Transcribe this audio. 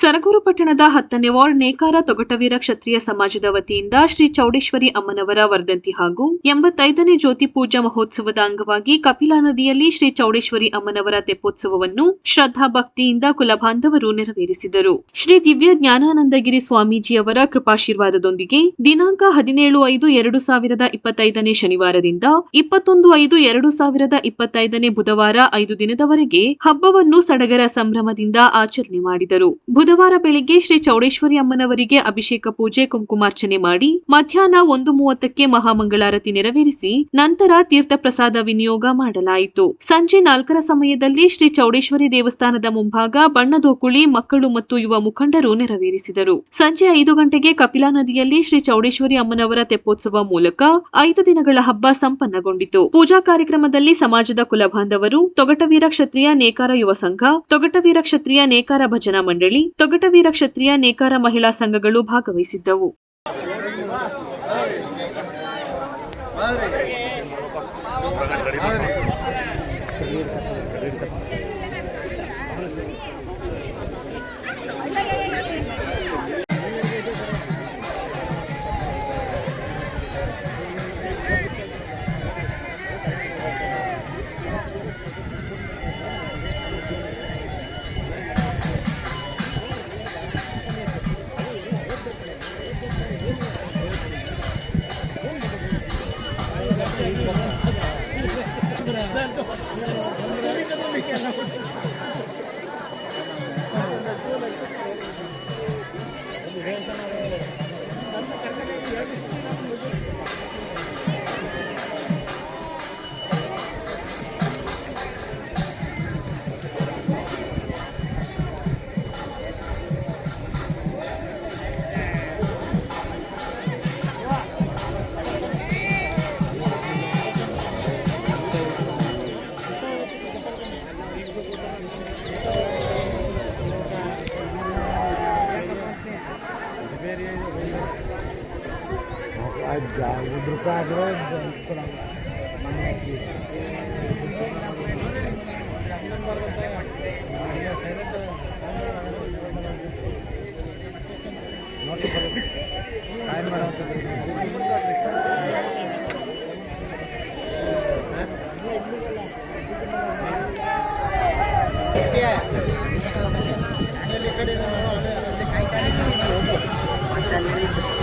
ಸರಗೂರು ಪಟ್ಟಣದ 10ನೇ ವಾರ್ಡ್ ನೇಕಾರ ತೊಗಟವೀರ ಕ್ಷತ್ರಿಯ ಸಮಾಜದ ವತಿಯಿಂದ ಶ್ರೀ ಚೌಡೇಶ್ವರಿ ಅಮ್ಮನವರ ವರ್ಧಂತಿ ಹಾಗೂ 85ನೇ ಜ್ಯೋತಿ ಪೂಜಾ ಮಹೋತ್ಸವದ ಅಂಗವಾಗಿ ಕಪಿಲಾ ನದಿಯಲ್ಲಿ ಶ್ರೀ ಚೌಡೇಶ್ವರಿ ಅಮ್ಮನವರ ತೆಪ್ಪೋತ್ಸವವನ್ನು ಶ್ರದ್ಧಾ ಭಕ್ತಿಯಿಂದ ಕುಲಬಾಂಧವರು ನೆರವೇರಿಸಿದರು. ಶ್ರೀ ದಿವ್ಯ ಜ್ಞಾನಾನಂದಗಿರಿ ಸ್ವಾಮೀಜಿಯವರ ಕೃಪಾಶೀರ್ವಾದದೊಂದಿಗೆ ದಿನಾಂಕ 17/5/2025ನೇ ಶನಿವಾರದಿಂದ 21/5/2025ನೇ ಬುಧವಾರ 5 ದಿನದವರೆಗೆ ಹಬ್ಬವನ್ನು ಸಡಗರ ಸಂಭ್ರಮದಿಂದ ಆಚರಣೆ ಮಾಡಿದರು. ಬುಧವಾರ ಬೆಳಿಗ್ಗೆ ಶ್ರೀ ಚೌಡೇಶ್ವರಿ ಅಮ್ಮನವರಿಗೆ ಅಭಿಷೇಕ ಪೂಜೆ ಕುಂಕುಮಾರ್ಚನೆ ಮಾಡಿ ಮಧ್ಯಾಹ್ನ 1:30ಕ್ಕೆ ಮಹಾಮಂಗಳಾರತಿ ನೆರವೇರಿಸಿ ನಂತರ ತೀರ್ಥ ಪ್ರಸಾದ ವಿನಿಯೋಗ ಮಾಡಲಾಯಿತು. ಸಂಜೆ 4ರ ಸಮಯದಲ್ಲಿ ಶ್ರೀ ಚೌಡೇಶ್ವರಿ ದೇವಸ್ಥಾನದ ಮುಂಭಾಗ ಬಣ್ಣದೋಕುಳಿ ಮಕ್ಕಳು ಮತ್ತು ಯುವ ಮುಖಂಡರು ನೆರವೇರಿಸಿದರು. ಸಂಜೆ 5 ಗಂಟೆಗೆ ಕಪಿಲಾ ನದಿಯಲ್ಲಿ ಶ್ರೀ ಚೌಡೇಶ್ವರಿ ಅಮ್ಮನವರ ತೆಪ್ಪೋತ್ಸವ ಮೂಲಕ 5 ದಿನಗಳ ಹಬ್ಬ ಸಂಪನ್ನಗೊಂಡಿತು. ಪೂಜಾ ಕಾರ್ಯಕ್ರಮದಲ್ಲಿ ಸಮಾಜದ ಕುಲಬಾಂಧವರು, ತೊಗಟವೀರ ಕ್ಷತ್ರಿಯ ನೇಕಾರ ಯುವ ಸಂಘ, ತೊಗಟವೀರ ಕ್ಷತ್ರಿಯ ನೇಕಾರ ಭಜನಾ ಮಂಡಳಿ, ತೊಗಟವೀರ ಕ್ಷತ್ರಿಯ ನೇಕಾರ ಮಹಿಳಾ ಸಂಘಗಳು ಭಾಗವಹಿಸಿದ್ದವು. Ini